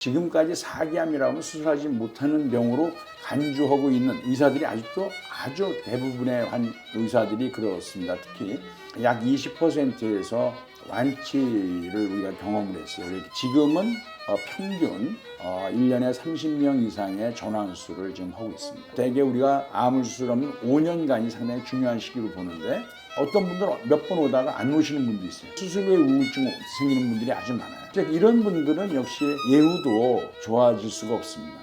지금까지 사기암이라면 수술하지 못하는 병으로 간주하고 있는 의사들이 아직도 아주 대부분의 의사들이 그렇습니다. 특히 약 20%에서 완치를 우리가 경험을 했어요. 지금은 평균 1년에 30명 이상의 전환 수술을 지금 하고 있습니다. 대개 우리가 암을 수술하면 5년간이 상당히 중요한 시기로 보는데 어떤 분들은 몇 번 오다가 안 오시는 분도 있어요. 수술 후에 우울증 생기는 분들이 아주 많아요. 즉 이런 분들은 역시 예후도 좋아질 수가 없습니다.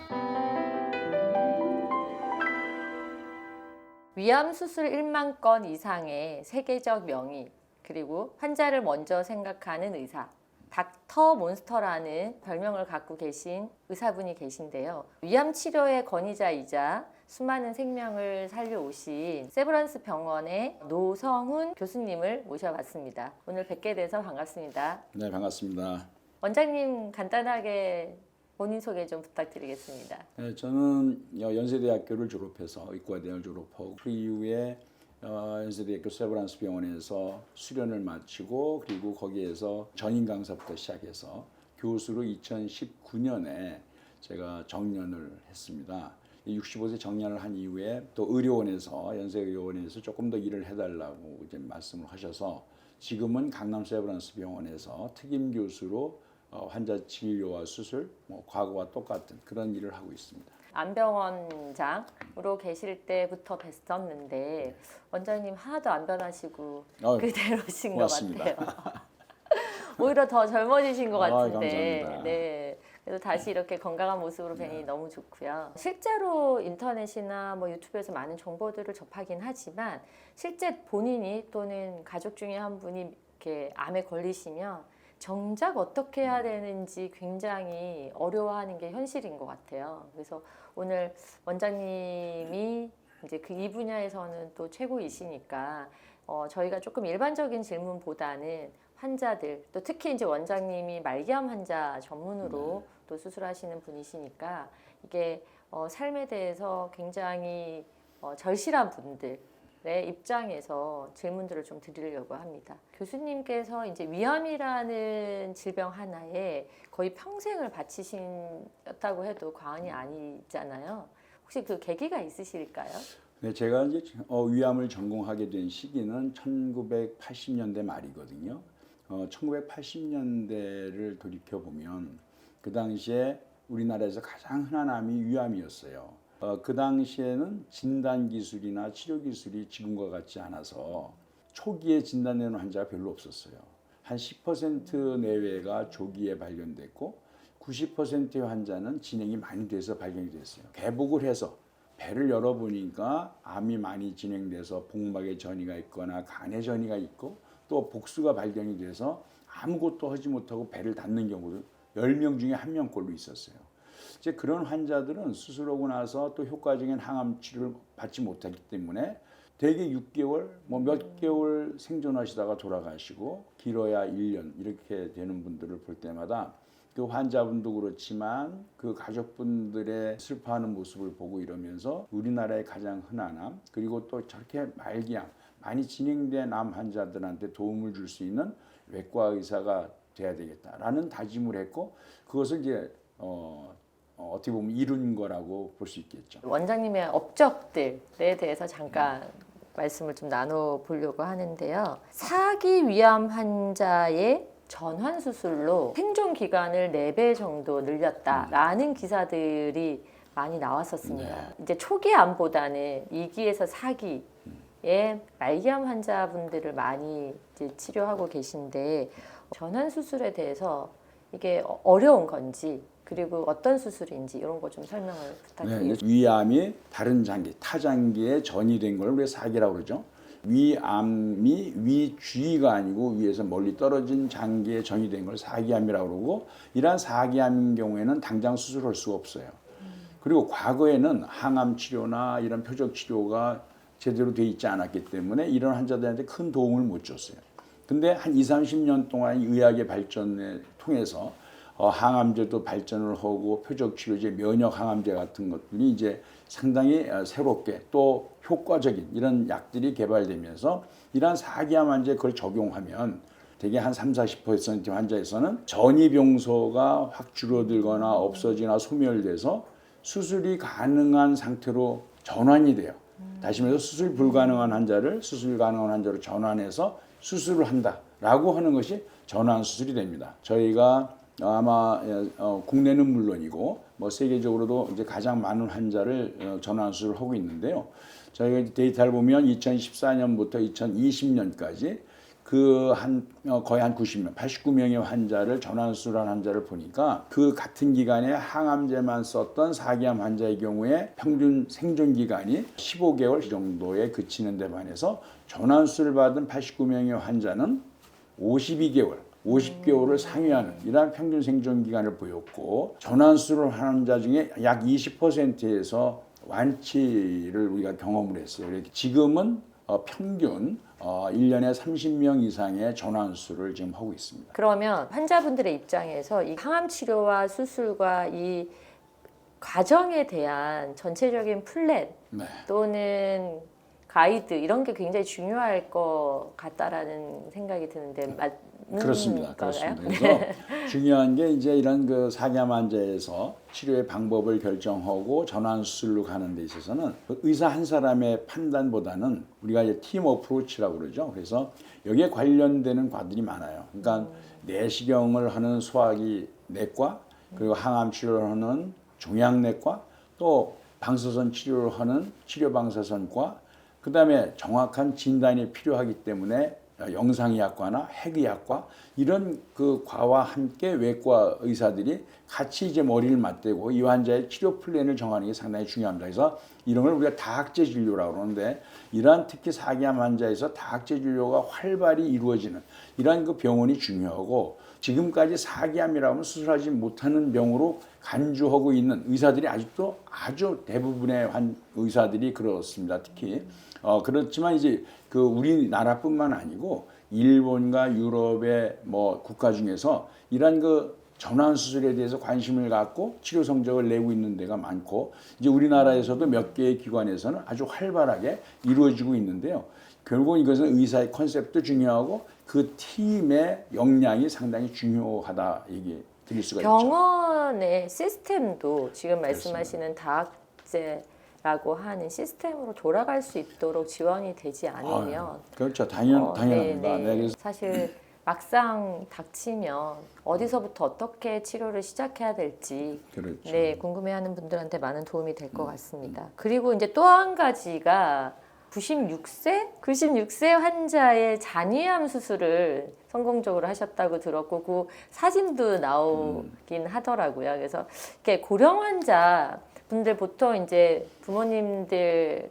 위암 수술 1만 건 이상의 세계적 명의, 그리고 환자를 먼저 생각하는 의사, 닥터 몬스터라는 별명을 갖고 계신 의사분이 계신데요. 위암 치료의 권위자이자 수많은 생명을 살려오신 세브란스 병원의 노성훈 교수님을 모셔봤습니다. 오늘 뵙게 돼서 반갑습니다. 네, 반갑습니다. 원장님 간단하게 본인 소개 좀 부탁드리겠습니다. 네, 저는 연세대학교를 졸업해서 의과대학을 졸업하고 그 이후에 연세대학교 세브란스 병원에서 수련을 마치고 그리고 거기에서 전임 강사부터 시작해서 교수로 2019년에 제가 정년을 했습니다. 65세 정년을 한 이후에 또 의료원에서 연세의료원에서 조금 더 일을 해달라고 이제 말씀을 하셔서 지금은 강남 세브란스 병원에서 특임 교수로 환자 진료와 수술, 과거와 똑같은 그런 일을 하고 있습니다. 안병원장으로 계실 때부터 뵀었는데 원장님 하나도 안 변하시고 그대로신 고맙습니다. 것 같아요. 오히려 더 젊어지신 것 같은데. 감사합니다. 네. 그래서 다시 이렇게 건강한 모습으로 뵈니 너무 좋고요. 실제로 인터넷이나 유튜브에서 많은 정보들을 접하긴 하지만 실제 본인이 또는 가족 중에 한 분이 이렇게 암에 걸리시면 정작 어떻게 해야 되는지 굉장히 어려워하는 게 현실인 것 같아요. 그래서 오늘 원장님이 이제 이 분야에서는 또 최고이시니까 저희가 조금 일반적인 질문보다는 환자들, 또 특히 이제 원장님이 말기암 환자 전문으로 또 수술하시는 분이시니까 이게 삶에 대해서 굉장히 절실한 분들 입장에서 질문들을 좀 드리려고 합니다. 교수님께서 이제 위암이라는 질병 하나에 거의 평생을 바치셨다고 해도 과언이 아니잖아요. 혹시 그 계기가 있으실까요? 네, 제가 이제 위암을 전공하게 된 시기는 1980년대 말이거든요. 1980년대를 돌이켜 보면 그 당시에 우리나라에서 가장 흔한 암이 위암이었어요. 그 당시에는 진단 기술이나 치료 기술이 지금과 같지 않아서 초기에 진단되는 환자가 별로 없었어요. 한 10% 내외가 조기에 발견됐고 90%의 환자는 진행이 많이 돼서 발견이 됐어요. 개복을 해서 배를 열어보니까 암이 많이 진행돼서 복막에 전이가 있거나 간에 전이가 있고 또 복수가 발견이 돼서 아무것도 하지 못하고 배를 닫는 경우도 10명 중에 1명꼴로 있었어요. 이제 그런 환자들은 수술하고 나서 또 효과적인 항암 치료를 받지 못하기 때문에 대개 6개월, 몇 개월 생존하시다가 돌아가시고 길어야 1년 이렇게 되는 분들을 볼 때마다 그 환자분도 그렇지만 그 가족분들의 슬퍼하는 모습을 보고 이러면서 우리나라의 가장 흔한 암 그리고 또 저렇게 말기암 많이 진행된 암 환자들한테 도움을 줄 수 있는 외과 의사가 돼야 되겠다라는 다짐을 했고 그것을 이제 어떻게 보면 이룬 거라고 볼 수 있겠죠. 원장님의 업적들에 대해서 잠깐 말씀을 좀 나눠보려고 하는데요. 사기 위암 환자의 전환 수술로 생존 기간을 4배 정도 늘렸다라는 기사들이 많이 나왔었습니다. 이제 초기 암보다는 2기에서 4기의 말기암 환자분들을 많이 이제 치료하고 계신데 전환 수술에 대해서 이게 어려운 건지 그리고 어떤 수술인지 이런 거 좀 설명을 부탁드립니다. 위암이 다른 장기, 타장기에 전이된 걸 우리가 사기라고 그러죠. 위암이 위주위가 아니고 위에서 멀리 떨어진 장기에 전이된 걸 사기암이라고 그러고 이러한 사기암인 경우에는 당장 수술할 수가 없어요. 그리고 과거에는 항암 치료나 이런 표적 치료가 제대로 돼 있지 않았기 때문에 이런 환자들한테 큰 도움을 못 줬어요. 근데 한 20, 30년 동안 의학의 발전을 통해서 항암제도 발전을 하고 표적 치료제, 면역 항암제 같은 것들이 이제 상당히 새롭게 또 효과적인 이런 약들이 개발되면서 이러한 사기암 환자에 그걸 적용하면 대개 한 30-40% 환자에서는 전이병소가 확 줄어들거나 없어지거나 소멸돼서 수술이 가능한 상태로 전환이 돼요. 다시 말해서 수술 불가능한 환자를 수술 가능한 환자로 전환해서 수술을 한다라고 하는 것이 전환 수술이 됩니다. 저희가 아마 국내는 물론이고 뭐 세계적으로도 이제 가장 많은 환자를 전환 수술을 하고 있는데요. 저희가 데이터를 보면 2014년부터 2020년까지 거의 한 90명, 89명의 환자를 전환 수술한 환자를 보니까 그 같은 기간에 항암제만 썼던 사기암 환자의 경우에 평균 생존 기간이 15개월 정도에 그치는 데 반해서 전환 수술을 받은 89명의 환자는 50개월을 상회하는 이러한 평균 생존 기간을 보였고 전환 수술을 한 환자 중에 약 20%에서 완치를 우리가 경험을 했어요. 지금은 평균 1년에 30명 이상의 전환 수술을 지금 하고 있습니다. 그러면 환자분들의 입장에서 이 항암 치료와 수술과 이 과정에 대한 전체적인 플랜 네. 또는 가이드 이런 게 굉장히 중요할 것 같다라는 생각이 드는데 맞는 그렇습니다. 건가요? 그래서 중요한 게 이제 이런 그 사기암 환자에서 치료의 방법을 결정하고 전환 수술로 가는 데 있어서는 의사 한 사람의 판단보다는 우리가 이제 팀 어프로치라고 그러죠. 그래서 여기에 관련되는 과들이 많아요. 그러니까 내시경을 하는 소화기 내과, 그리고 항암 치료를 하는 종양내과, 또 방사선 치료를 하는 치료방사선과, 그 다음에 정확한 진단이 필요하기 때문에 영상의학과나 핵의학과 이런 그 과와 함께 외과 의사들이 같이 이제 머리를 맞대고 이 환자의 치료 플랜을 정하는 게 상당히 중요합니다. 그래서 이런 걸 우리가 다학제 진료라고 그러는데 이러한 특히 사기암 환자에서 다학제 진료가 활발히 이루어지는 이러한 그 병원이 중요하고 지금까지 사기암이라고 하면 수술하지 못하는 병으로 간주하고 있는 의사들이 아직도 아주 대부분의 의사들이 그렇습니다. 특히 그렇지만 이제 그 우리나라뿐만 아니고 일본과 유럽의 뭐 국가 중에서 이러한 그 전환 수술에 대해서 관심을 갖고 치료 성적을 내고 있는 데가 많고 이제 우리나라에서도 몇 개의 기관에서는 아주 활발하게 이루어지고 있는데요. 결국 이것은 의사의 컨셉도 중요하고 그 팀의 역량이 상당히 중요하다 얘기 드릴 수가 있죠. 병원의 시스템도 지금 말씀하시는 다학제라고 하는 시스템으로 돌아갈 수 있도록 지원이 되지 않으면 그렇죠. 당연합니다. 네. 그래서 사실 막상 닥치면 어디서부터 어떻게 치료를 시작해야 될지 그렇죠. 네, 궁금해하는 분들한테 많은 도움이 될 것 같습니다. 그리고 이제 또 한 가지가 96세 환자의 잔위암 수술을 성공적으로 하셨다고 들었고 그 사진도 나오긴 하더라고요. 그래서 이렇게 고령 환자 분들 보통 이제 부모님들이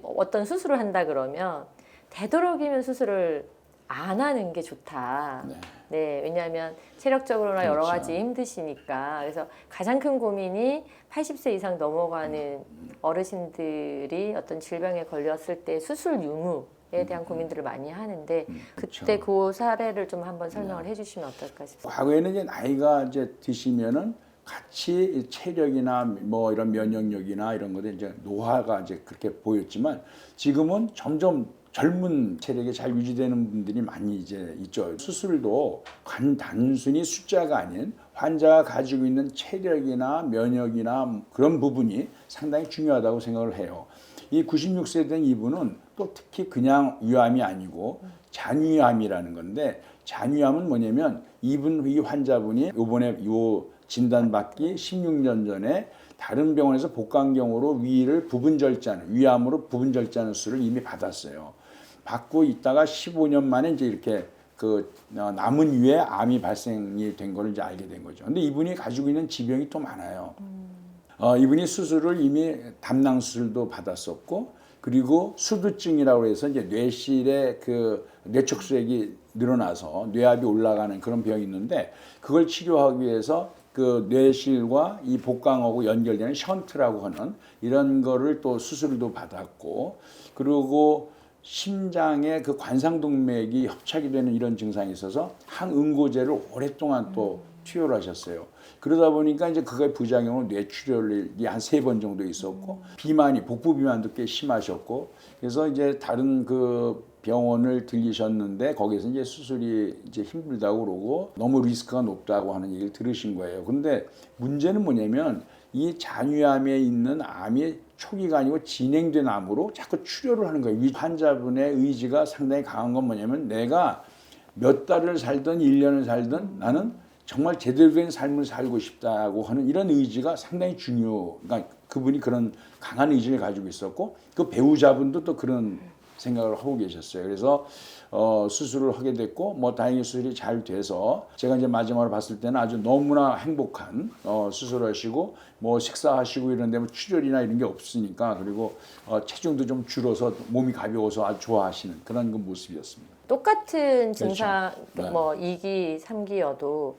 어떤 수술을 한다 그러면 되도록이면 수술을 안 하는 게 좋다. 네, 왜냐하면 체력적으로나 여러 그렇죠. 가지 힘드시니까. 그래서 가장 큰 고민이 80세 이상 넘어가는 어르신들이 어떤 질병에 걸렸을 때 수술 유무에 대한 고민들을 많이 하는데 그때 그 사례를 좀 한번 설명을 해주시면 어떨까 싶습니다. 과거에는 이제 나이가 이제 드시면은 같이 체력이나 뭐 이런 면역력이나 이런 것들 이제 노화가 이제 그렇게 보였지만 지금은 점점 젊은 체력이 잘 유지되는 분들이 많이 이제 있죠. 수술도 단순히 숫자가 아닌 환자가 가지고 있는 체력이나 면역이나 그런 부분이 상당히 중요하다고 생각을 해요. 이 96세 된 이분은 또 특히 그냥 위암이 아니고 잔위암이라는 건데 잔위암은 뭐냐면 이 환자분이 이번에 진단받기 16년 전에 다른 병원에서 복강경으로 위를 부분 절제하는 위암으로 부분 절제하는 수술을 이미 받았어요. 받고 있다가 15년 만에 이제 이렇게 그 남은 위에 암이 발생이 된 걸 이제 알게 된 거죠. 근데 이분이 가지고 있는 지병이 또 많아요. 이분이 수술을 이미 담낭 수술도 받았었고 그리고 수두증이라고 해서 이제 뇌실에 그 뇌척수액이 늘어나서 뇌압이 올라가는 그런 병이 있는데 그걸 치료하기 위해서 그 뇌실과 이 복강하고 연결되는 션트라고 하는 이런 거를 또 수술도 받았고 그리고 심장에 그 관상동맥이 협착이 되는 이런 증상이 있어서 항응고제를 오랫동안 또 투여를 하셨어요. 그러다 보니까 이제 그거의 부작용은 뇌출혈이 한 3번 정도 있었고 비만이 복부 비만도 꽤 심하셨고 그래서 이제 다른 그 병원을 들리셨는데 거기서 이제 수술이 이제 힘들다고 그러고 너무 리스크가 높다고 하는 얘기를 들으신 거예요. 근데 문제는 뭐냐면 이 잔위암에 있는 암이 초기가 아니고 진행된 암으로 자꾸 치료를 하는 거예요. 이 환자분의 의지가 상당히 강한 건 뭐냐면 내가 몇 달을 살든 1년을 살든 나는 정말 제대로 된 삶을 살고 싶다고 하는 이런 의지가 상당히 그러니까 그분이 그런 강한 의지를 가지고 있었고 그 배우자분도 또 그런 생각을 하고 계셨어요. 그래서 수술을 하게 됐고 뭐 다행히 수술이 잘 돼서 제가 이제 마지막으로 봤을 때는 아주 너무나 행복한 수술하시고 뭐 식사하시고 이런데 뭐 출혈이나 이런 게 없으니까 그리고 체중도 좀 줄어서 몸이 가벼워서 아주 좋아하시는 그런 그 모습이었습니다. 똑같은 증상 네. 뭐 2기, 3기여도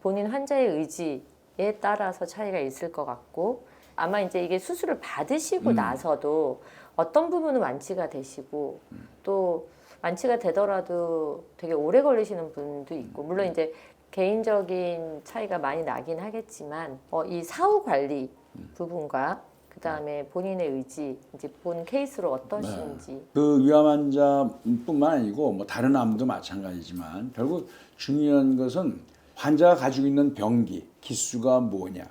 본인 환자의 의지에 따라서 차이가 있을 것 같고 아마 이제 이게 수술을 받으시고 나서도 어떤 부분은 완치가 되시고 또 완치가 되더라도 되게 오래 걸리시는 분도 있고 물론 이제 개인적인 차이가 많이 나긴 하겠지만 이 사후 관리 부분과 그다음에 본인의 의지 이제 본 케이스로 어떠신지 그 위암 환자뿐만 아니고 뭐 다른 암도 마찬가지지만 결국 중요한 것은 환자가 가지고 있는 병기, 기수가 뭐냐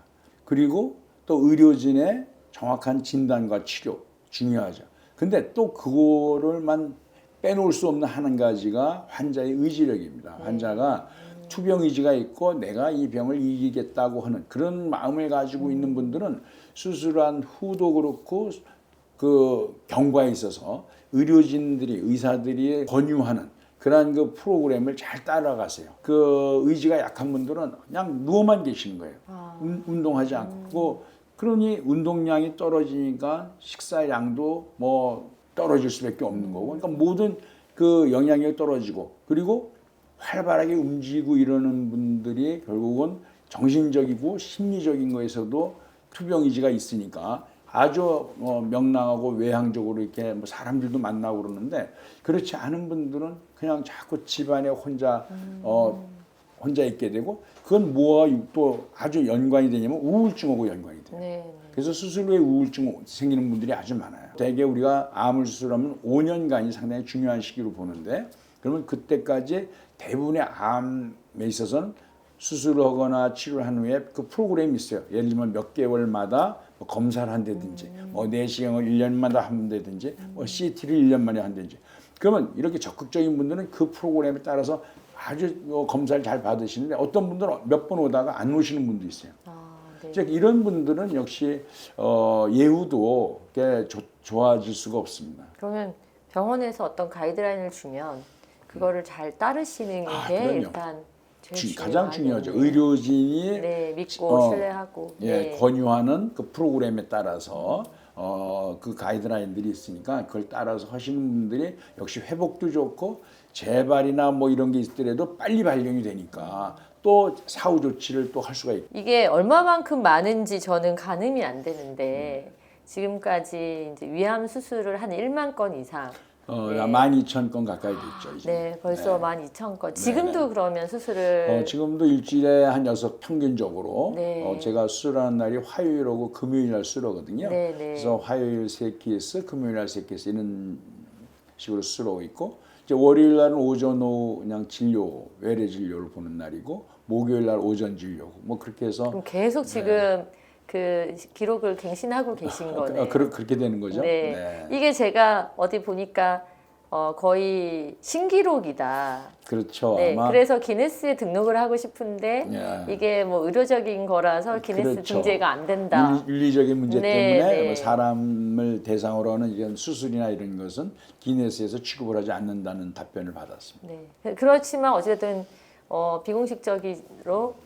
그리고 또 의료진의 정확한 진단과 치료 중요하죠. 근데 또 그거를만 빼놓을 수 없는 한 가지가 환자의 의지력입니다. 환자가 투병 의지가 있고 내가 이 병을 이기겠다고 하는 그런 마음을 가지고 있는 분들은 수술한 후도 그렇고 그 경과에 있어서 의료진들이 의사들이 권유하는 그러한 그 프로그램을 잘 따라가세요. 그 의지가 약한 분들은 그냥 누워만 계시는 거예요. 운동하지 않고 그러니 운동량이 떨어지니까 식사량도 뭐 떨어질 수밖에 없는 거고 그러니까 모든 그 영향력이 떨어지고 그리고 활발하게 움직이고 이러는 분들이 결국은 정신적이고 심리적인 거에서도 투병 의지가 있으니까 아주 명랑하고 외향적으로 이렇게 뭐 사람들도 만나고 그러는데 그렇지 않은 분들은 그냥 자꾸 집안에 혼자 있게 되고 그건 뭐와 또 아주 연관이 되냐면 우울증하고 연관이 돼요. 네. 그래서 수술 후에 우울증 생기는 분들이 아주 많아요. 대개 우리가 암을 수술하면 5년간이 상당히 중요한 시기로 보는데 그러면 그때까지 대부분의 암에 있어서는 수술을 하거나 치료를 한 후에 그 프로그램이 있어요. 예를 들면 몇 개월마다 뭐 검사를 한다든지 뭐 내시경을 1년마다 한다든지 뭐 CT를 1년 만에 한다든지 그러면 이렇게 적극적인 분들은 그 프로그램에 따라서 아주 검사를 잘 받으시는데 어떤 분들은 몇 번 오다가 안 오시는 분도 있어요. 네. 즉 이런 분들은 역시 예후도 좋아질 수가 없습니다. 그러면 병원에서 어떤 가이드라인을 주면 그거를 잘 따르시는 게 그럼요. 일단 제일 가장 중요하죠. 중요하겠네요. 의료진이 네, 믿고 신뢰하고 네. 권유하는 그 프로그램에 따라서 그 가이드라인들이 있으니까 그걸 따라서 하시는 분들이 역시 회복도 좋고 재발이나 뭐 이런 게 있더라도 빨리 발견이 되니까 또 사후 조치를 또 할 수가 있고. 이게 얼마만큼 많은지 저는 가늠이 안 되는데 지금까지 이제 위암 수술을 한 1만 건 이상 12,000건 가까이 됐죠. 이제. 네, 벌써 12,000건. 지금도 그러면 수술을 지금도 일주일에 한 6 평균적으로 네. 제가 수술하는 날이 화요일하고 금요일 날 수술하거든요. 네, 네. 그래서 화요일 3케이스, 금요일 날 3케이스 이런 식으로 수술하고 있고 이제 월요일 날은 오전 오후 그냥 진료, 외래 진료를 보는 날이고 목요일 날 오전 진료 뭐 그렇게 해서 그럼 계속 지금 그 기록을 갱신하고 계신 거네요. 그렇게 되는 거죠. 네. 이게 제가 어디 보니까 거의 신기록이다. 그렇죠. 네. 아마 그래서 기네스에 등록을 하고 싶은데 이게 뭐 의료적인 거라서 기네스 그렇죠. 등재가 안 된다. 윤리적인 문제 네, 때문에 네. 뭐 사람을 대상으로 하는 이런 수술이나 이런 것은 기네스에서 취급을 하지 않는다는 답변을 받았습니다. 네. 그렇지만 어쨌든 비공식적으로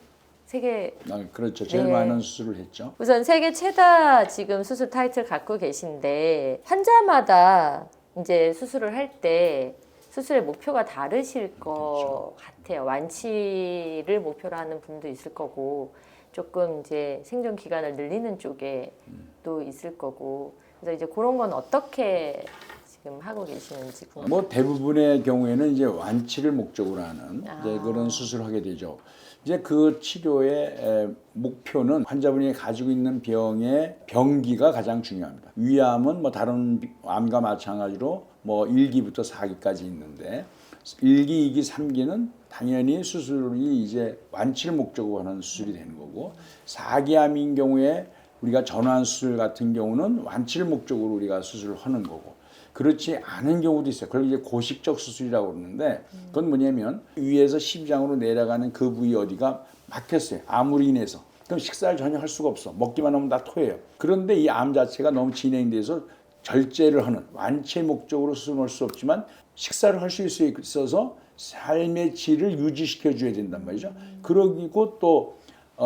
세계 그렇죠. 제일 네. 많은 수술을 했죠. 우선 세계 최다 지금 수술 타이틀 갖고 계신데 환자마다 이제 수술을 할 때 수술의 목표가 다르실 것 같아요. 완치를 목표로 하는 분도 있을 거고 조금 이제 생존 기간을 늘리는 쪽에 또 있을 거고 그래서 이제 그런 건 어떻게 지금 하고 계시는지 궁금해요. 뭐 대부분의 경우에는 이제 완치를 목적으로 하는 이제 그런 수술을 하게 되죠. 이제 그 치료의 목표는 환자분이 가지고 있는 병의 병기가 가장 중요합니다. 위암은 뭐 다른 암과 마찬가지로 뭐 1기부터 4기까지 있는데 1기, 2기, 3기는 당연히 수술이 이제 완치를 목적으로 하는 수술이 되는 거고 4기암인 경우에 우리가 전환 수술 같은 경우는 완치를 목적으로 우리가 수술을 하는 거고 그렇지 않은 경우도 있어요. 그걸 이제 고식적 수술이라고 그러는데 그건 뭐냐면 위에서 심장으로 내려가는 그 부위 어디가 막혔어요. 암으로 인해서. 그럼 식사를 전혀 할 수가 없어. 먹기만 하면 다 토해요. 그런데 이 암 자체가 너무 진행돼서 절제를 하는 완치의 목적으로 수술할 수 없지만 식사를 할 수 있어서 삶의 질을 유지시켜 줘야 된단 말이죠. 그러고 또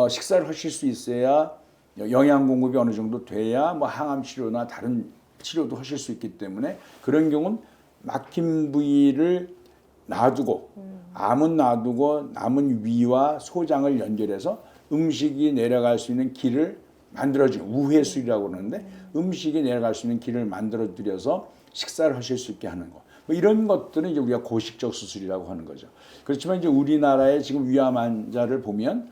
식사를 하실 수 있어야 영양 공급이 어느 정도 돼야 뭐 항암 치료나 다른 치료도 하실 수 있기 때문에 그런 경우는 막힌 부위를 놔두고 암은 놔두고 남은 위와 소장을 연결해서 음식이 내려갈 수 있는 길을 만들어주는 우회술이라고 그러는데 음식이 내려갈 수 있는 길을 만들어 드려서 식사를 하실 수 있게 하는 거. 뭐 이런 것들은 이제 우리가 고식적 수술이라고 하는 거죠. 그렇지만 이제 우리나라의 지금 위암 환자를 보면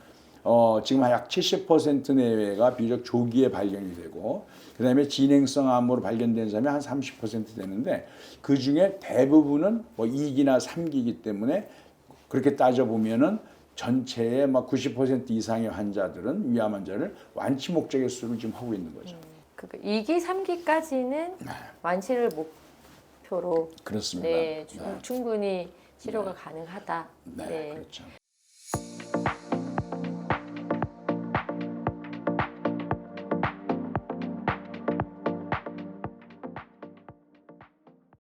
지금 약 70% 내외가 비교적 조기에 발견이 되고 그다음에 진행성 암으로 발견된 사람이 한 30% 되는데 그 중에 대부분은 뭐 2기나 3기이기 때문에 그렇게 따져 보면은 전체의 막 90% 이상의 환자들은 위암 환자를 완치 목적의 수술을 지금 하고 있는 거죠. 그러니까 2기, 3기까지는 완치를 목표로 그렇습니다. 네, 충분히 치료가 가능하다. 네, 그렇죠.